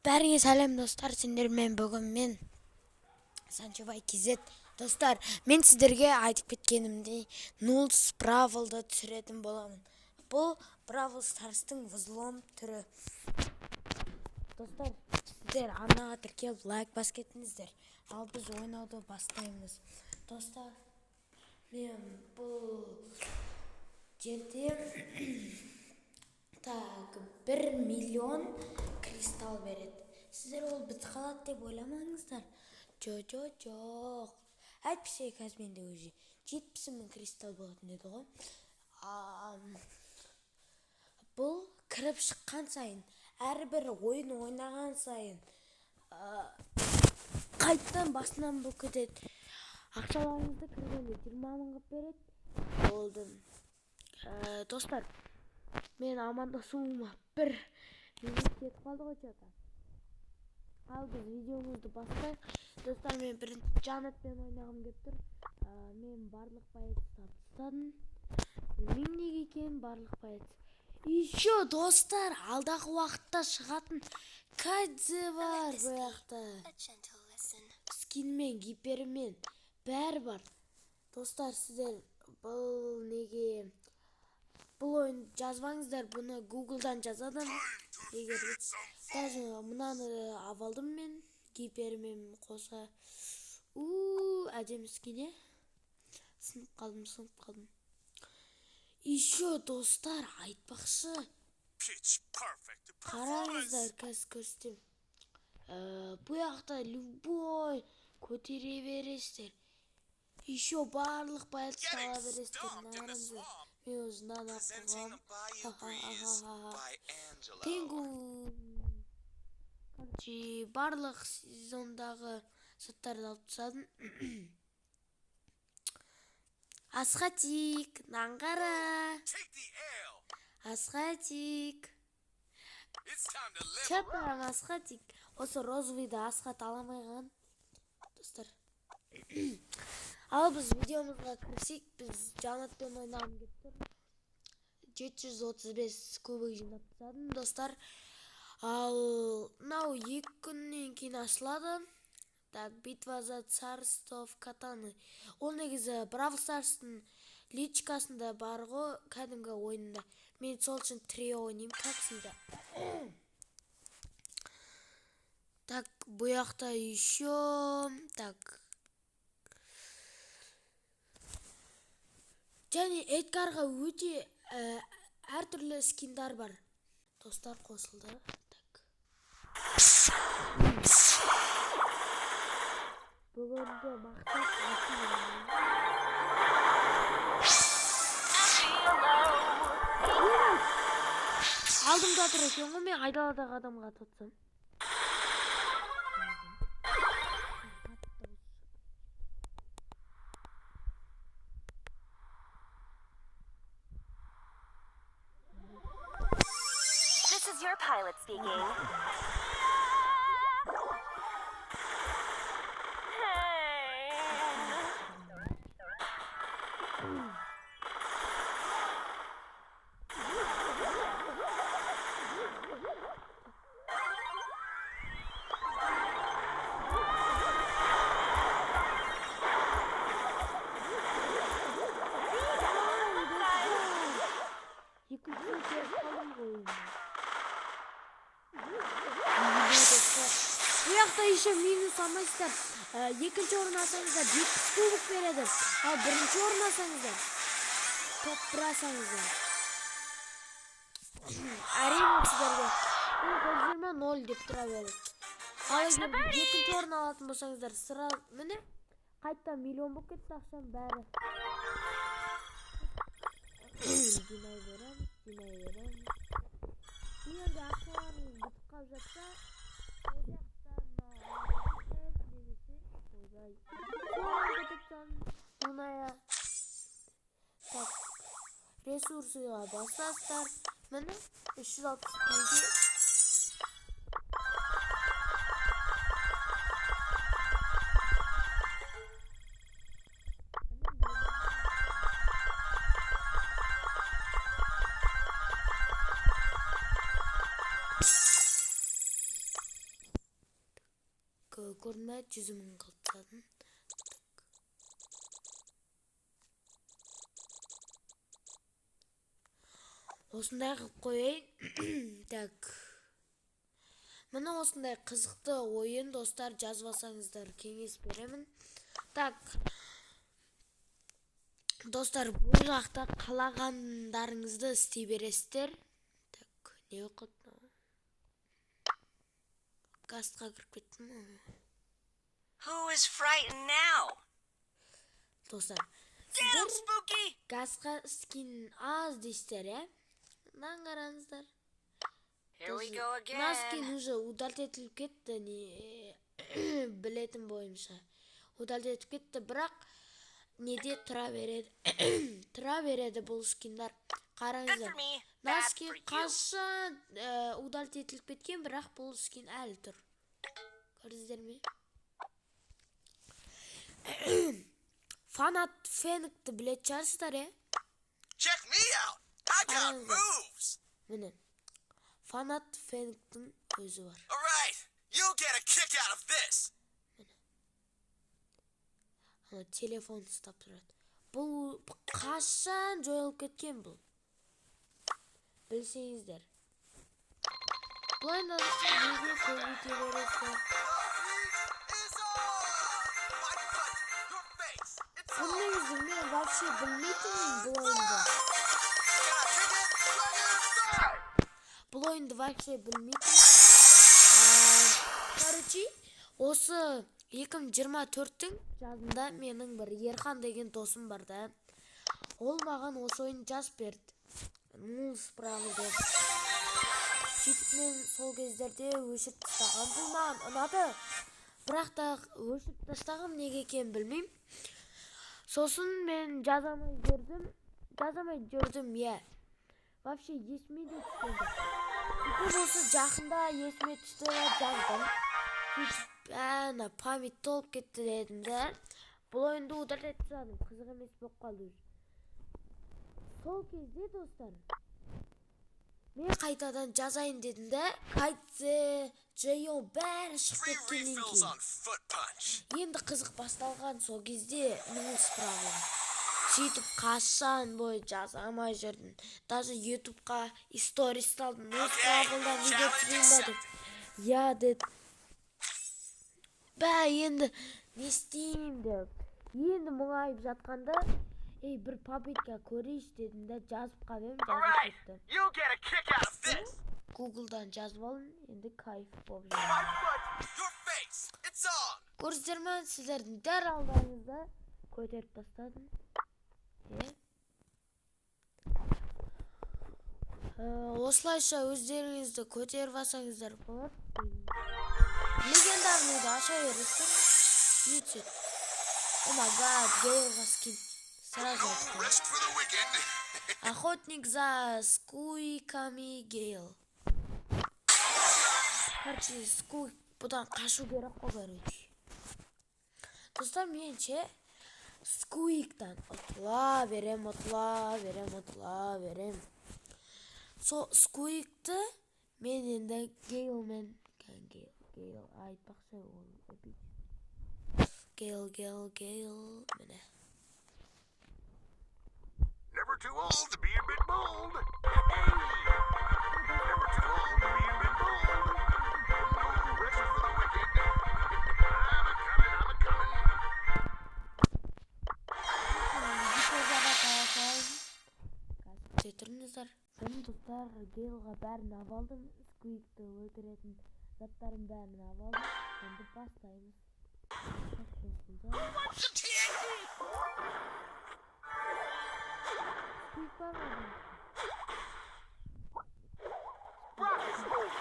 Бәріңе сәлем достар, сендермен бүгін мен Санчыбай KZ. Достар, мен сіздерге айтып кеткенімдей Нулс Бравлды түсіретін боламын. Бұл Бравл Старстың взлом түрі. Достар, сіздер арнаға тіркеліп лайк бас кетіңіздер. Ал біз ойнауды бастаймыз. Достар, мен бұл жерде 1 миллион кристалл береді. Сіздер ол бітіп қалады деп ойламаңыздар. Жоқ. Әйтпесе қазір менде уже 70 мың кристалл болатын еді ғой. Бұл кіріп шыққан сайын, әрбір ойын ойнаған сайын қайттан басынан бұл кетеді. Ақшаларыңызды кіргенде 20 мың қып береді. Болды. Достар, мен амандасуыма 1 минут кетіп қалды ғой что-то. Ал біз видеомызды бастайық. Достар, мен бірінші Жанетпен ойнағым келіп тұр. Мен барлық байетті тапсырдым. Білмеймін неге екенін барлық байетті. Еще достар, алдағы уақытта шығатын Кадзе бар бұяқта. Скинмен, гипермен бәрі бар. Достар, сіздер бұл неге... Бұл ойын жазбаңыздар, бұны Google'дан жазадым. Егер даже мұнаны авалдым мен, гипермен қоса. Әдемі скине. Сынып қалдым. Еще достар, айтпақшы. Қараңыздар, қазір көрсетем. Бұяқта любой көтере бересіздер. Еще барлық байлықты ала бересіздер. Нарынзы. Мен өзінен ақылғам. Тенгу. Барлық сезондағы саттарды алып тастадым. Асхатик, наңғара. Асхатик. Чапарам Асхатик. Осы розовыйды Асхат аламайған. Достар. Ал біз видеомызға кірсек, біз Жанетпен ойнағым келіп тұр. 735 кубик жинап тастадым, достар. Ал мынау 2 күннен кейін ашылады. Так, битва за царство катаны. Ол негізі Бравл Старстың личкасында бар ғой, кәдімгі ойында. Мен сол үшін трио ойнаймын, каксында. Так, бұяқта еще... Так... Және Эдгарға өте әртүрлі скиндар бар. Достар қосылды. Бүгінгі мақтап алдымда тұр екен ғой, мен айдаладағы адамға тұтсам. This is your pilot speaking. Бұяқта еще минус алмайсыздар. Екінші орын алсаңыздар 70 кубик береді. Ал бірінші орын алсаңыздар топ 1 алсаңыздар әрине сіздерге 0 деп тұра береді. Ал егер екінші орын алатын болсаңыздар сыра міне қайтта миллион болып кетті ақшам бәрі. Жинай береміз. Егерде ақшаларыңыз бітіп қалып жатса, ресурсыға басасыздар. Міне 362. көрінмеді, 100 мың қылтадым. Осындай қылып қойайын. Так. Мына осындай қызықты ойын достар, жазып алсаңыздар кеңес беремін. Так. Достар, бұл жақта қалағандарыңызды істей бересіздер. Так, не оқыды? Гастқа кіріп кеттім. Who is frightened now? Достар, Damn, Spooky! газға скин аз дейсіздер, е? Мынаны қараңыздар. Here we go Мына скин again. уже удалить етіліп кетті, білетін бойымша. Удалить етіп кетті, бірақ неде тұра береді. Тұра береді бұл скиндар. Good Қараңыздар. for me, Мына bad скин for you. қашан удалить етіліп кеткен, бірақ бұл скин әлі тұр. Көрдіңіздер ме? Фанат Феникті білетін шығарсыздар, е? Check me out. I got Қараңыздар. moves. Міне. Фанат Фениктің өзі бар. All right, you'll get a kick out of this. Ана телефон ұстап тұрады. Бұл қашан жойылып кеткен бұл? Білсеңіздер. Бұлай неге көбейте бересіздер? Is on. My foot, your face. It's on. Бұның өзі мен вообще білмейтінмін бұл ойынды. Can I kick it? Let it die. Бұл ойынды вообще білмейтінмін. Короче, осы 2024-тің жазында менің бір Ерхан деген досым бар да. Ол маған осы ойын жазып берді. Ну, справа деп. Сөйтіп мен сол кездерде өшіріп тастағам. Бұл маған ұнады. Бірақ та өшіріп тастағам неге екенін білмеймін. Сосын мен жазамай жүрдім, е. Вообще есіме де түскенде. Сөйтіп осы жақында есіме түсті да жаздым. Сөйтіп память толып кетті дедім де. Бұл ойынды удалить етіп тастадым. Қызық емес болып қалды. Сол кезде достар, мен қайтадан жазайын дедім де. Кайтсе, Джейо бәрі шығып Free кеткеннен refills кейін. on foot punch. Енді қызық басталған сол кезде нұл справа. Сөйтіп қашан бойы жазамай жүрдім. Даже ютубқа история салдым. Нұл справадан видео түсірейін ба деп. Я дед. Бә енді не істеймін деп. Енді мұңайып жатқанда, бір попытка көрейші дедім де жазып қалдым. All right, you'll get a kick out of this. Гуглдан жазып алдым. Енді кайф болып My жүрмін. foot, your face. It's on. Көрсіздер ме, сіздердің дәл алдарыңызда көтеріп тастадым. Осылайша өздеріңізді көтеріп алсаңыздар болады. Легендарныйды аша бересіздер. Не түседі? О май гад, Гейлға скин. Сразу No айтқан. rest for the wicked. Охотник за скуйками Гейл. Короче, скуйк бұдан қашу керек қой, короче. Достар, менше скуйктан ұтыла берем. Со скуйкті мен енді Гейлмен Гейл айтпақшы ол эпик. Гейл, міне. Never too old to be a bit bold. Hey! Never too old to be a bit bold. No rest for the wicked. I'm a coming. Жетіріңіздер. Мен достар Гейлға бәрін авалдым. Скуйкті өлтіретін заттарын бәрін авалдым. Енді бастаймыз. Some TNT! Скуйк бар ма? Мама Скуйка.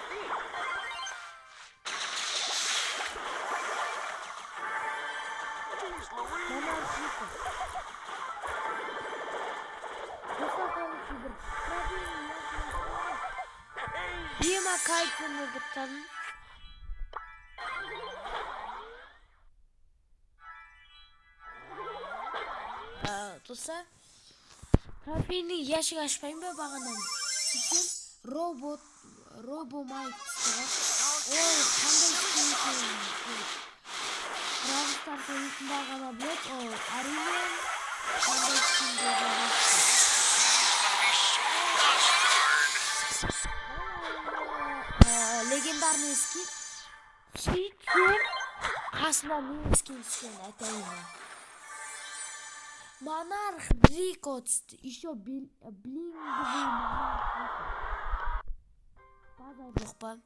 Достар, короче, бір проблема. Ема кайфыны бұттадым. Достар, профильный ящик ашпаймын ба бағанан? Сөйтсем, робомайк тұстыға. Ол қандай скуйк уақытында ғана біледі, ол әрине қандай скиндерді легендарный скин. Сөйтсем қасына не скин түскен айтайын. Монарх Дрико түсті. Еще блинговый монарх. Базар жоқ па?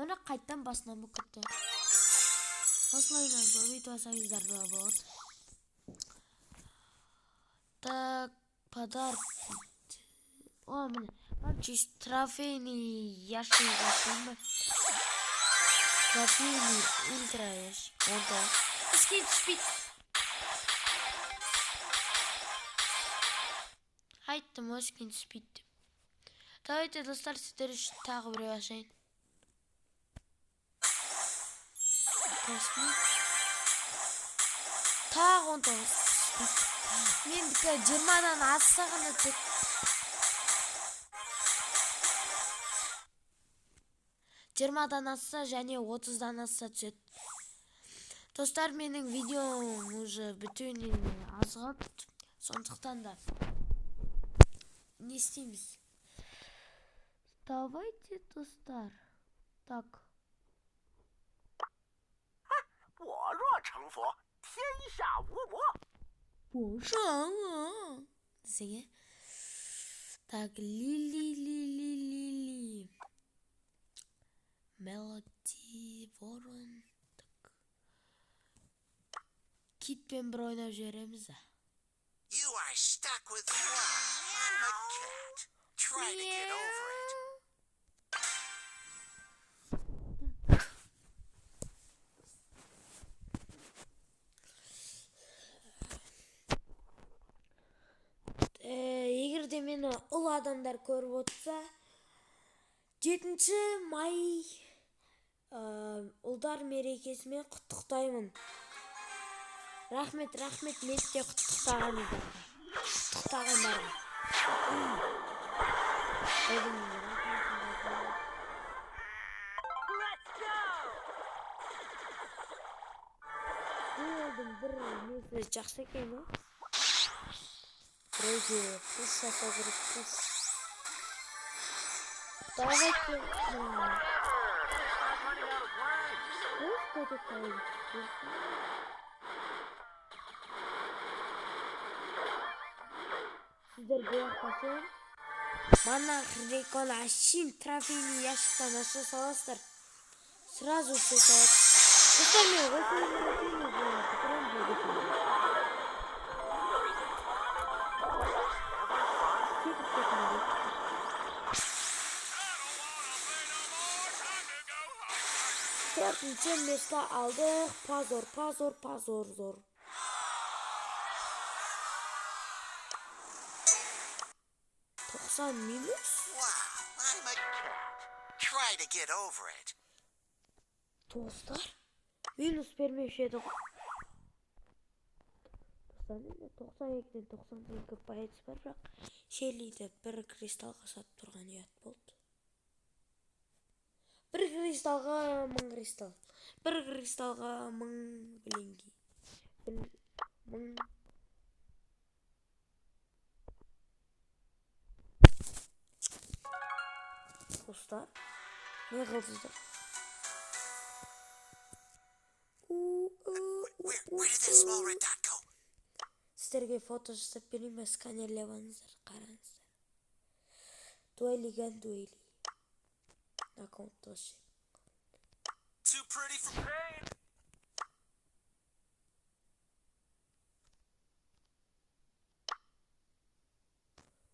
Міне қайттан басынан бүкітті. Осылайынан көбейтіп алсаңыздар болады. Так, подарок. О, міне. Чист трофейный ящик бастым. Трофейный ультра ящик. Вот так. Скин спит. Айттым, скин спит. Давайте, достар, сіздер үшін тағы бір ашайын. Космик. Тағы 19 спит. Мендікі 20-дан асса ғана тек. Жиырмадан асса және 30-дан асса түседі. Достар, менің видеом уже бүтінен азғап. Сондықтан да не істейміз? Давайте, достар. Так. 我若成佛，天下无魔。 Боже. Десеге. Так, Лили. Мелоди, Ворон. Так. Китпен бір ойнап жібереміз. You are stuck with me. I'm a cat. Try to get over it. Егер де мені ұл адамдар көріп отырса, 7 май ұлдар мерекесімен құттықтаймын. Рахмет, мен де құттықтағандарға. Бұлдың бір несі жақсы екен, о? Біреуге пуш жасау керек, пуш. Давайте. Сіздер бұяқтасын. Монарх Дриконы ашин трофейный ящиктан аша саласыздар. Сразу все салат. Достар, мен Төртінші место алдық. Позор. 90 минус. Wow, I'm a cat. Try to get over it. Достар, минус бермеуші еді ғой. 92-ден 92 пайыз бар, бірақ Шеллиді бір кристалға сатып тұрған ұят болды. Бір кристалға 1000 кристалл. Бір кристалға 1000 блинги. 1000. Достар, не қылдыздар? Where did that small red dot go? Сіздерге фото жасап берейін бе? Сканерлеп алыңыздар, қараңыздар. Дуэли. Аккаунт тоже. Too pretty for pain.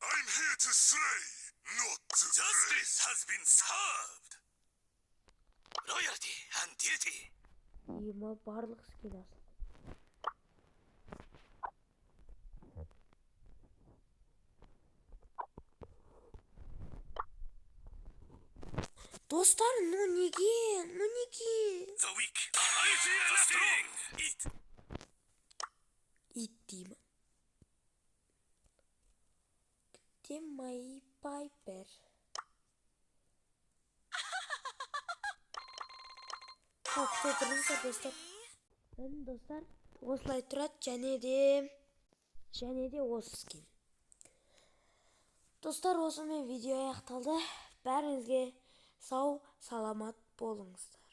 I'm here to slay, not to Justice has been served. Loyalty and duty. Ема барлық скин асыл. Достар, ну неге? The weak, mighty and strong. Eat. Ит деймін. Где мои Пайпер? күте тұрыңыздар достар. Эми достар, осылай турат және де осы скин. Достар, осымен видео аяқталды. Бәріңізге сау, саламат болыңыздар.